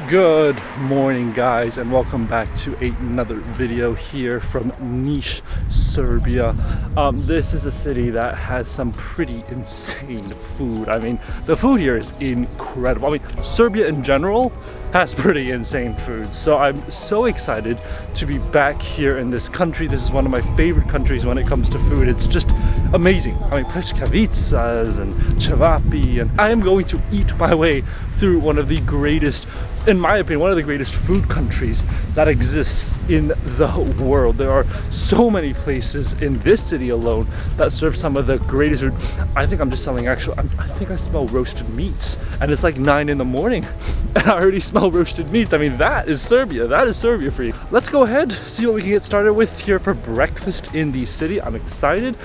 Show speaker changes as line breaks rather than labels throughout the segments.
Good morning, guys, and welcome back to another video here from Niš, Serbia. This is a city that has some pretty insane food. I mean, the food here is incredible. I mean, Serbia in general has pretty insane food. So I'm so excited to be back here in this country. This is one of my favorite countries when it comes to food. It's just amazing. I mean, Pljeskavica and Cevapi, and I am going to eat my way through one of the greatest, in my opinion, one of the greatest food countries that exists in the world. There are so many places in this city alone that serve some of the greatest food. I think I'm just selling I think I smell roasted meats, and it's like 9 in the morning and I already smell roasted meats. I mean, that is Serbia. That is Serbia for you. Let's go ahead, see what we can get started with here for breakfast in the city. I'm excited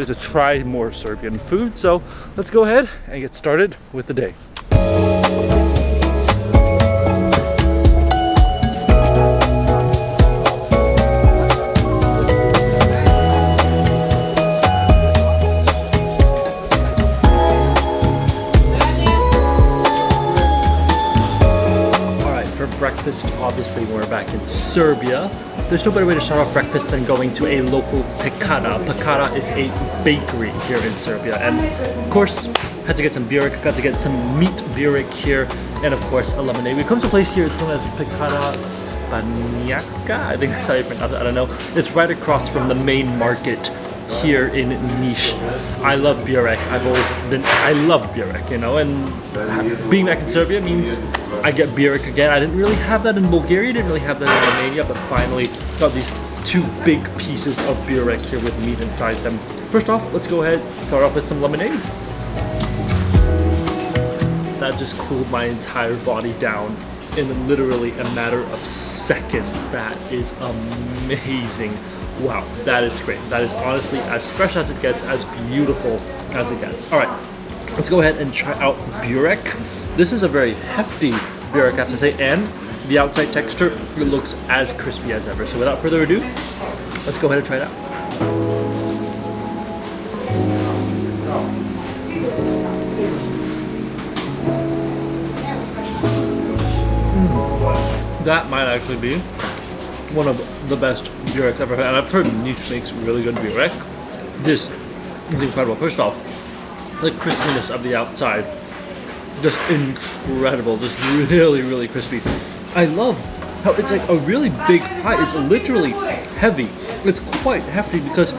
to try more Serbian food. So let's go ahead and get started with the day. Breakfast, obviously we're back in Serbia. There's no better way to start off breakfast than going to a local pekara. Pekara is a bakery here in Serbia, and of course had to get some burek, got to get some meat burek here, and of course a lemonade. We come to a place here, it's known as Pekara Spaniaka, I think that's how you pronounce it, I don't know. It's right across from the main market here in Niš. I love burek. I love burek, you know, and being back in Serbia means I get burek again. I didn't really have that in Bulgaria, didn't really have that in Romania, but finally got these 2 big pieces of burek here with meat inside them. First off, let's go ahead, start off with some lemonade. That just cooled my entire body down in literally a matter of seconds. That is amazing. Wow, that is great. That is honestly as fresh as it gets, as beautiful as it gets. All right, let's go ahead and try out burek. This is a very hefty burek, I have to say, and the outside texture, it looks as crispy as ever. So without further ado, let's go ahead and try it out. That might actually be one of the best burek I've ever had. And I've heard Niš makes really good burek. This is incredible. First off, the crispiness of the outside, just incredible, just really crispy. I love how it's like a really big pie. It's literally heavy. It's quite hefty because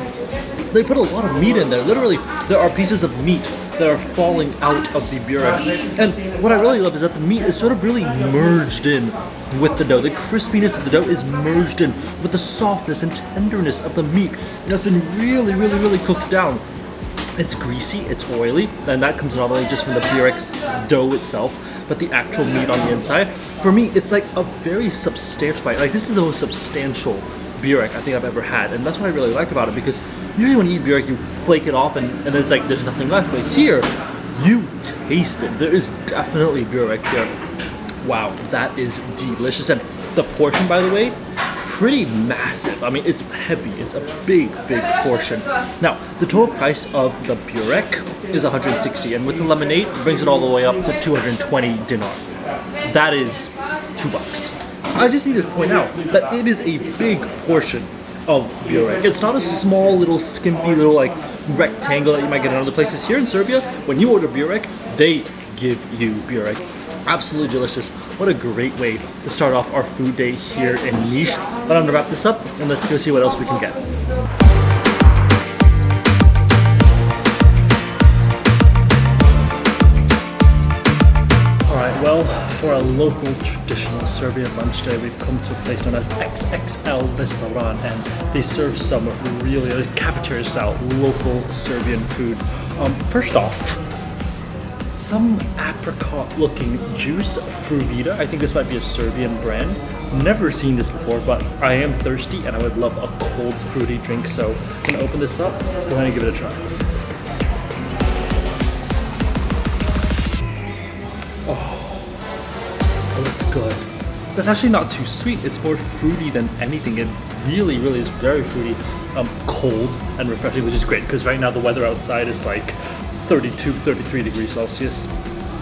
they put a lot of meat in there. Literally, there are pieces of meat that are falling out of the burek. And what I really love is that the meat is sort of really merged in with the dough. The crispiness of the dough is merged in with the softness and tenderness of the meat. It's been really cooked down. It's greasy, it's oily, and that comes not only just from the burek dough itself, but the actual meat on the inside. For me, it's like a very substantial bite. Like, this is the most substantial burek I think I've ever had, and that's what I really like about it, because usually when you eat burek, you flake it off and it's like there's nothing left, but here, you taste it. There is definitely burek here. Wow, that is delicious. And the portion, by the way, pretty massive. I mean, it's heavy. It's a big portion. Now, the total price of the burek is 160, and with the lemonade, it brings it all the way up to 220 dinar. That is $2. I just need to point out that it is a big portion of burek. It's not a small little skimpy little like rectangle that you might get in other places. Here in Serbia, when you order burek, they give you burek. Absolutely delicious. What a great way to start off our food day here in Niš. But I'm gonna wrap this up and let's go see what else we can get. Alright, well, for a local traditional Serbian lunch day, we've come to a place known as XXL Restaurant, and they serve some really cafeteria style local Serbian food. First off, some apricot looking juice, Fruvita. I think this might be a Serbian brand. Never seen this before, but I am thirsty and I would love a cold fruity drink, so I'm gonna open this up, go ahead and give it a try. Oh, that's good. That's actually not too sweet. It's more fruity than anything. It really is very fruity, cold and refreshing, which is great because right now the weather outside is like 32, 33 degrees Celsius.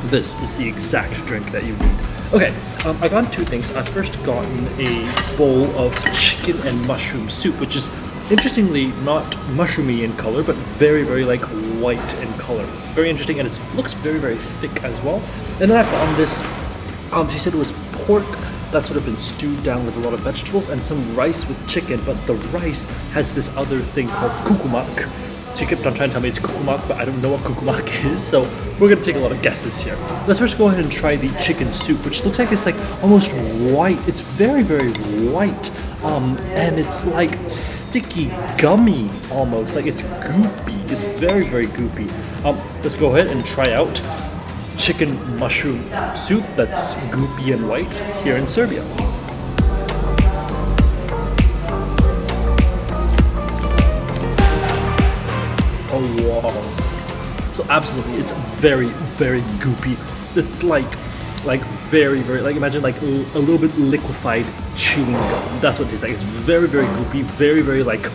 This is the exact drink that you need. Okay, I got two things. I've first gotten a bowl of chicken and mushroom soup, which is interestingly not mushroomy in color, but very, very like white in color. Very interesting, and it looks very, very thick as well. And then I've gotten this, she said it was pork that's sort of been stewed down with a lot of vegetables and some rice with chicken, but the rice has this other thing called kukumak. She kept on trying to tell me it's kukumak, but I don't know what kukumak is, so we're gonna take a lot of guesses here. Let's first go ahead and try the chicken soup, which looks like it's like almost white. It's very, very white, and it's like sticky, gummy almost, like it's goopy. It's very, very goopy. Let's go ahead and try out chicken mushroom soup that's goopy and white here in Serbia. Oh wow. So absolutely, it's very, very goopy. It's like very, very, like imagine like a little bit liquefied chewing gum. That's what it is like. It's very, very goopy, very, very like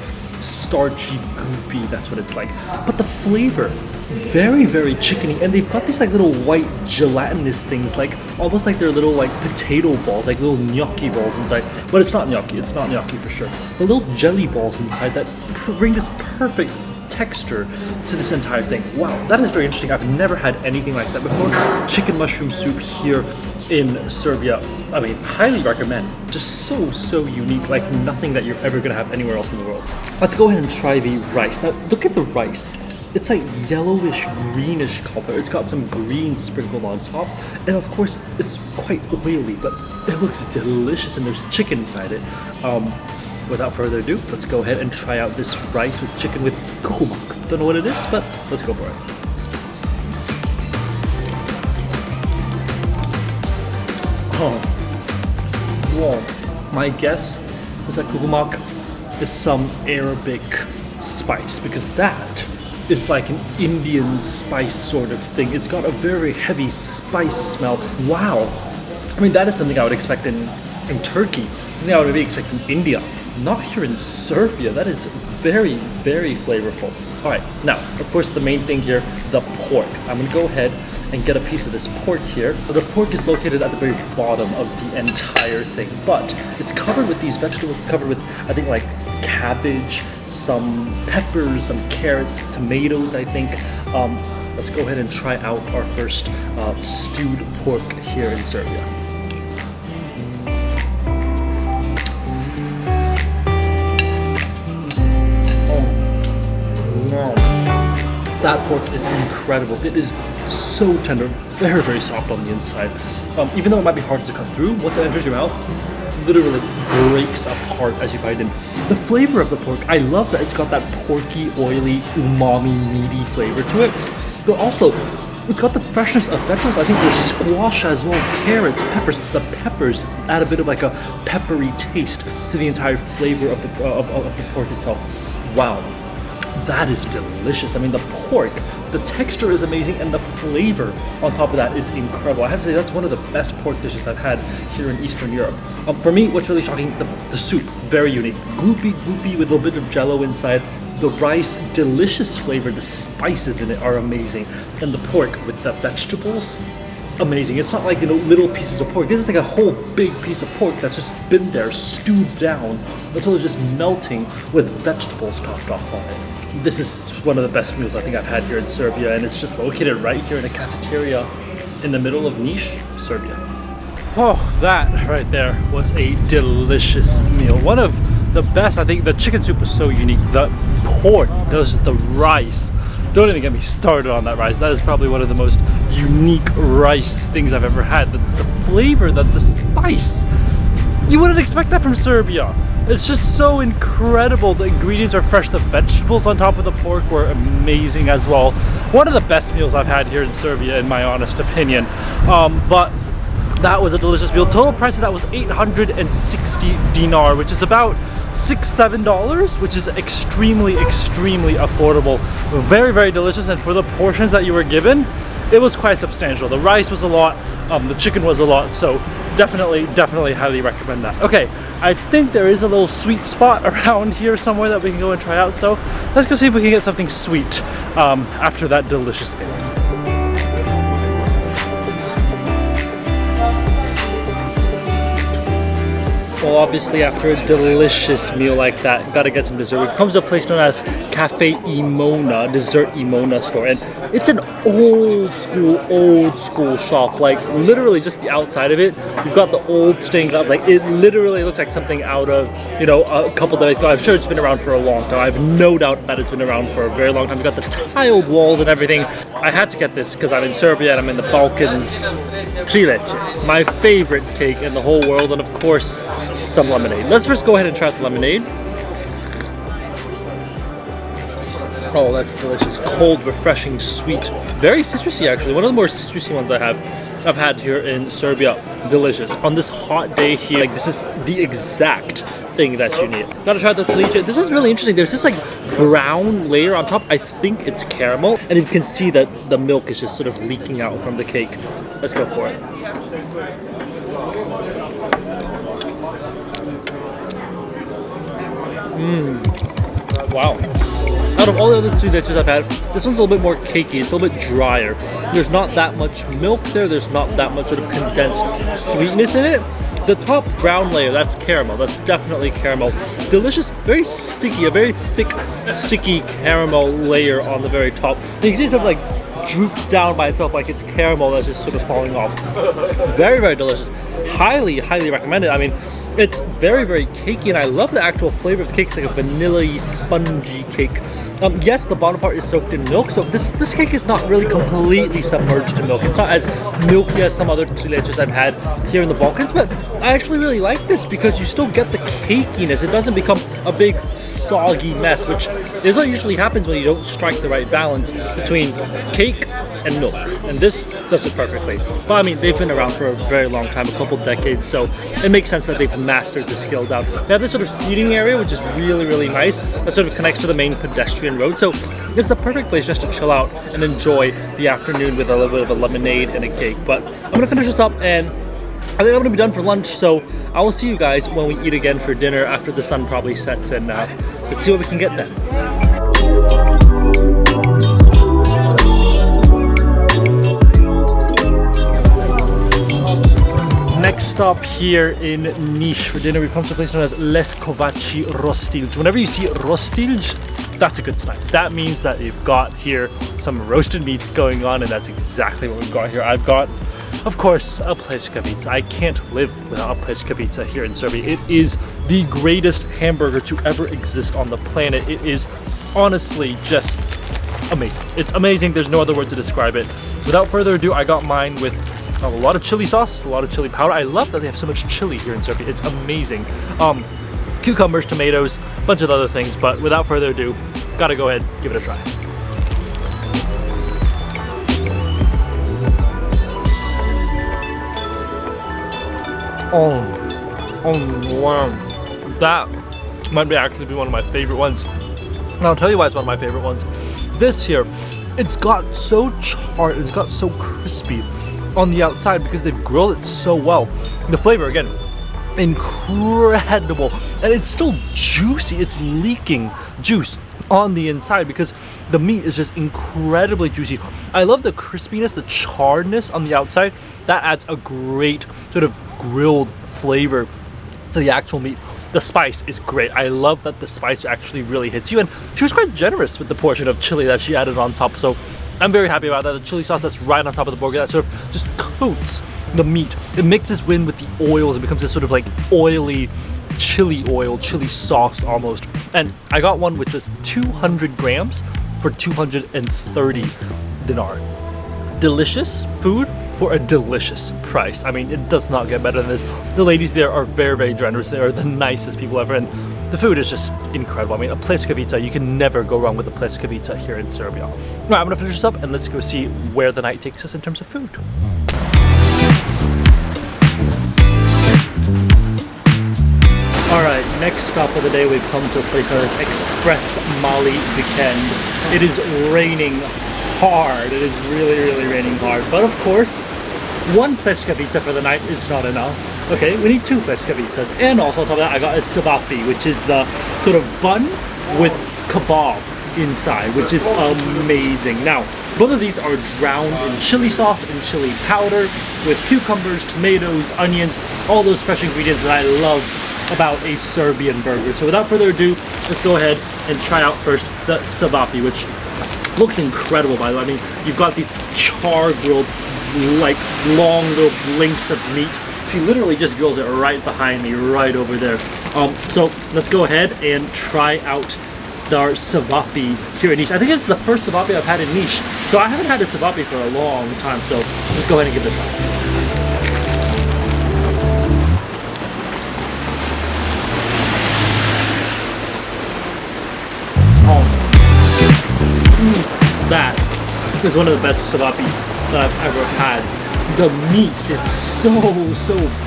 starchy, goopy. That's what it's like. But the flavor, very, very chickeny, and they've got these like little white gelatinous things, like almost like they're little like potato balls, like little gnocchi balls inside. But it's not gnocchi. It's not gnocchi for sure. The little jelly balls inside that bring this perfect texture to this entire thing. Wow, that is very interesting. I've never had anything like that before. Chicken mushroom soup here in Serbia. I mean, highly recommend. Just so unique, like nothing that you're ever gonna have anywhere else in the world. Let's go ahead and try the rice. Now, look at the rice. It's like yellowish, greenish color. It's got some green sprinkled on top. And of course, it's quite oily, but it looks delicious and there's chicken inside it. Without further ado, let's go ahead and try out this rice with chicken with kukumak. Don't know what it is, but let's go for it. Oh, whoa. My guess is that kukumak is some Arabic spice, because that is like an Indian spice sort of thing. It's got a very heavy spice smell. Wow. I mean, that is something I would expect in Turkey. Something I would maybe expect in India. Not here in Serbia. That is very, very flavorful. All right, now, of course, the main thing here, the pork. I'm gonna go ahead and get a piece of this pork here. The pork is located at the very bottom of the entire thing, but it's covered with these vegetables. It's covered with, I think, like cabbage, some peppers, some carrots, tomatoes, I think. Let's go ahead and try out our first stewed pork here in Serbia. That pork is incredible. It is so tender, very, very soft on the inside. Even though it might be hard to cut through, once it enters your mouth, literally breaks apart as you bite in. The flavor of the pork, I love that it's got that porky, oily, umami, meaty flavor to it. But also, it's got the freshness of vegetables. I think there's squash as well, carrots, peppers. The peppers add a bit of like a peppery taste to the entire flavor of the pork itself. Wow. That is delicious. I mean, the pork, the texture is amazing, and the flavor on top of that is incredible. I have to say, that's one of the best pork dishes I've had here in Eastern Europe. For me, what's really shocking, the soup, very unique. Goopy with a little bit of jello inside. The rice, delicious flavor. The spices in it are amazing. And the pork with the vegetables, amazing. It's not like, little pieces of pork. This is like a whole big piece of pork that's just been there, stewed down until it's just melting with vegetables topped off on it. This is one of the best meals I think I've had here in Serbia, and it's just located right here in a cafeteria in the middle of Niš, Serbia. Oh, that right there was a delicious meal. One of the best. I think the chicken soup was so unique. The pork, the rice. Don't even get me started on that rice. That is probably one of the most unique rice things I've ever had. The flavor, the spice. You wouldn't expect that from Serbia. It's just so incredible. The ingredients are fresh. The vegetables on top of the pork were amazing as well. One of the best meals I've had here in Serbia, in my honest opinion. But that was a delicious meal. Total price of that was 860 dinar, which is about $6-7, which is extremely affordable. Very, very delicious, and for the portions that you were given, it was quite substantial. The rice was a lot, the chicken was a lot, so definitely highly recommend that. Okay, I think there is a little sweet spot around here somewhere that we can go and try out, so let's go see if we can get something sweet after that delicious meal. Well, obviously after a delicious meal like that, gotta get some dessert. It comes to a place known as Cafe Imona, Dessert Imona store, and it's an old school shop. Like literally just the outside of it, you've got the old stained glass. Like it literally looks like something out of, you know, a couple decades ago. I'm sure it's been around for a long time. I have no doubt that it's been around for a very long time. You've got the tiled walls and everything. I had to get this because I'm in Serbia and I'm in the Balkans. Trilece, my favorite cake in the whole world, and of course, some lemonade. Let's first go ahead and try out the lemonade. Oh, that's delicious. Cold, refreshing, sweet. Very citrusy, actually. One of the more citrusy ones I've had here in Serbia. Delicious. On this hot day here, like, this is the exact thing that you need. Gotta try the Trilece. This one's really interesting. There's this like brown layer on top. I think it's caramel, and you can see that the milk is just sort of leaking out from the cake. Let's go for it. Wow. Out of all the other three dishes I've had, this one's a little bit more cakey, it's a little bit drier. There's not that much milk there's not that much sort of condensed sweetness in it. The top brown layer, that's caramel, that's definitely caramel. Delicious, very sticky, a very thick, sticky caramel layer on the very top. And you can see it sort of like droops down by itself like it's caramel that's just sort of falling off. Very, very delicious. Highly, highly recommended. I mean, it's very, very cakey, and I love the actual flavor of the cake. It's like a vanilla-y, spongy cake. Yes, the bottom part is soaked in milk, so this cake is not really completely submerged in milk. It's not as milky as some other trileces I've had here in the Balkans, but I actually really like this because you still get the cakiness. It doesn't become a big soggy mess, which is what usually happens when you don't strike the right balance between cake and milk. And this does it perfectly. But I mean, they've been around for a very long time, a couple decades, so it makes sense that they've mastered the skill down. They have this sort of seating area, which is really, really nice. That sort of connects to the main pedestrian road. So it's the perfect place just to chill out and enjoy the afternoon with a little bit of a lemonade and a cake. But I'm gonna finish this up, and I think I'm gonna be done for lunch. So I will see you guys when we eat again for dinner after the sun probably sets in. Let's see what we can get then. Next stop here in Niš for dinner, we've come to a place known as Leskovaci Rostilj. Whenever you see Rostilj, that's a good sign. That means that you've got here some roasted meats going on, and that's exactly what we've got here. I've got, of course, a Pljeskavica. I can't live without a Pljeskavica here in Serbia. It is the greatest hamburger to ever exist on the planet. It is honestly just amazing. It's amazing. There's no other word to describe it. Without further ado, I got mine with a lot of chili sauce, a lot of chili powder. I love that they have so much chili here in Serbia. It's amazing. Cucumbers, tomatoes, a bunch of other things, but without further ado, gotta go ahead, give it a try. Oh wow. That might actually be one of my favorite ones. And I'll tell you why it's one of my favorite ones. This here, it's got so charred, it's got so crispy on the outside because they've grilled it so well. The flavor, again, incredible, and it's still juicy. It's leaking juice on the inside because the meat is just incredibly juicy. I love the crispiness, the charredness on the outside. That adds a great sort of grilled flavor to the actual meat. The spice is great. I love that the spice actually really hits you, and she was quite generous with the portion of chili that she added on top, so I'm very happy about that. The chili sauce that's right on top of the burger, that sort of just coats the meat. It mixes in with the oils and becomes this sort of like oily chili oil, chili sauce almost. And I got one which was 200 grams for 230 dinar. Delicious food for a delicious price. I mean, it does not get better than this. The ladies there are very, very generous. They are the nicest people ever, and the food is just incredible. I mean, a Pljeskavica, you can never go wrong with a Pljeskavica here in Serbia. All right, I'm gonna finish this up and let's go see where the night takes us in terms of food. All right, next stop of the day, we've come to a place known as Express Mali Weekend. It is raining hard. It is really, really raining hard. But of course, one Pljeskavica for the night is not enough. Okay, we need two Pljeskavicas. And also on top of that, I got a Cevapi, which is the sort of bun with kebab inside, which is amazing. Now, both of these are drowned in chili sauce and chili powder with cucumbers, tomatoes, onions, all those fresh ingredients that I love about a Serbian burger. So without further ado, let's go ahead and try out first the Cevapi, which looks incredible, by the way. I mean, you've got these char-grilled, like, long little links of meat. She literally just grills it right behind me, right over there. So let's go ahead and try out our Cevapi here in Niš. I think it's the first Cevapi I've had in Niš. So I haven't had a Cevapi for a long time, so let's go ahead and give it a try. That is one of the best Cevapis that I've ever had. The meat is so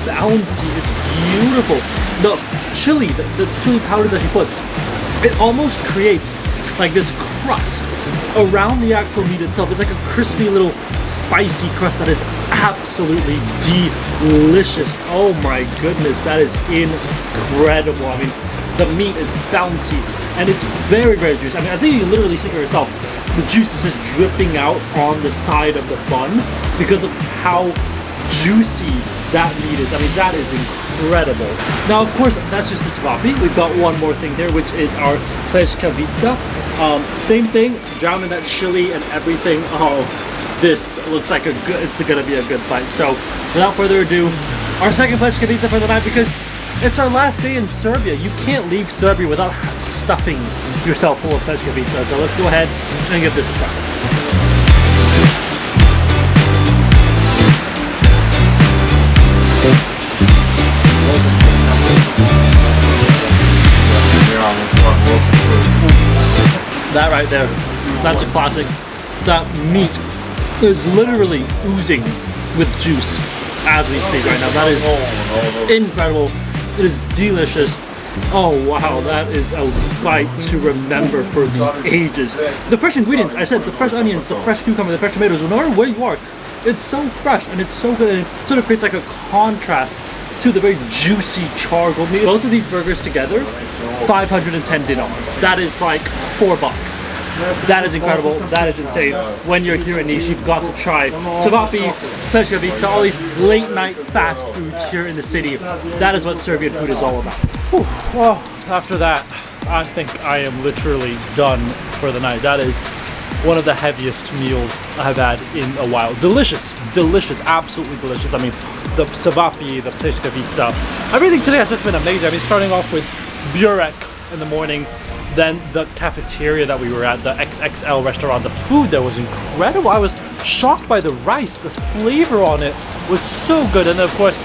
bouncy. It's beautiful. The chili, the chili powder that she puts, it almost creates like this crust around the actual meat itself. It's like a crispy little spicy crust that is absolutely delicious. Oh my goodness, that is incredible. I mean, the meat is bouncy and it's very juicy. I mean, I think you can literally see for yourself, the juice is just dripping out on the side of the bun because of how juicy that meat is. I mean, that is incredible. Now, of course, that's just the Cevapi. We've got one more thing here, which is our Pljeskavica. Same thing, drowned in that chili and everything. Oh, this looks like it's gonna be a good bite. So, without further ado, our second Pljeskavica for the night, because it's our last day in Serbia. You can't leave Serbia without stuffing yourself full of Pljeskavica. So let's go ahead and give this a try. That right there, that's a classic. That meat is literally oozing with juice as we speak right now. That is incredible. It is delicious. Oh wow, that is a bite to remember for the ages. The fresh ingredients, I said, the fresh onions, the fresh cucumber, the fresh tomatoes, no matter where you are, it's so fresh and it's so good, and it sort of creates like a contrast to the very juicy char-grilled meat. Both of these burgers together, 510 dinars. That is like $4. That is incredible. That is insane. When you're here in Niš, you've got to try Cevapi, Pljeskavica, all these late night fast foods here in the city. That is what Serbian food is all about. Whew. Well, after that, I think I am literally done for the night. That is one of the heaviest meals I've had in a while. Delicious, absolutely delicious. I mean, the Cevapi, the Pljeskavica, everything today has just been amazing. I mean, starting off with BUREK in the morning, then the cafeteria that we were at, the XXL restaurant, the food there was incredible. I was shocked by the rice. The flavor on it was so good. And then, of course,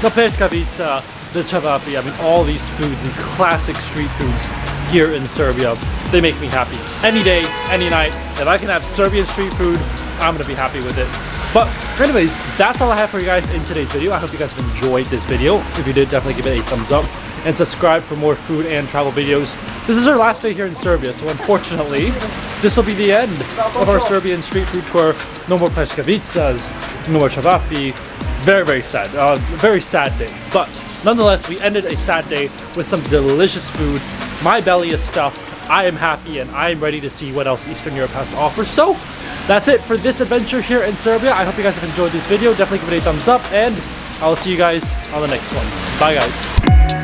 the Pljeskavica, the Cevapi. I mean, all these foods, these classic street foods here in Serbia, they make me happy. Any day, any night, if I can have Serbian street food, I'm gonna be happy with it. But anyways, that's all I have for you guys in today's video. I hope you guys have enjoyed this video. If you did, definitely give it a thumbs up and subscribe for more food and travel videos. This is our last day here in Serbia, so unfortunately, this will be the end of our Serbian street food tour. No more Pljeskavicas, no more Cevapi. Very sad. Very sad day. But nonetheless, we ended a sad day with some delicious food. My belly is stuffed. I am happy and I am ready to see what else Eastern Europe has to offer. So that's it for this adventure here in Serbia. I hope you guys have enjoyed this video. Definitely give it a thumbs up and I will see you guys on the next one. Bye guys.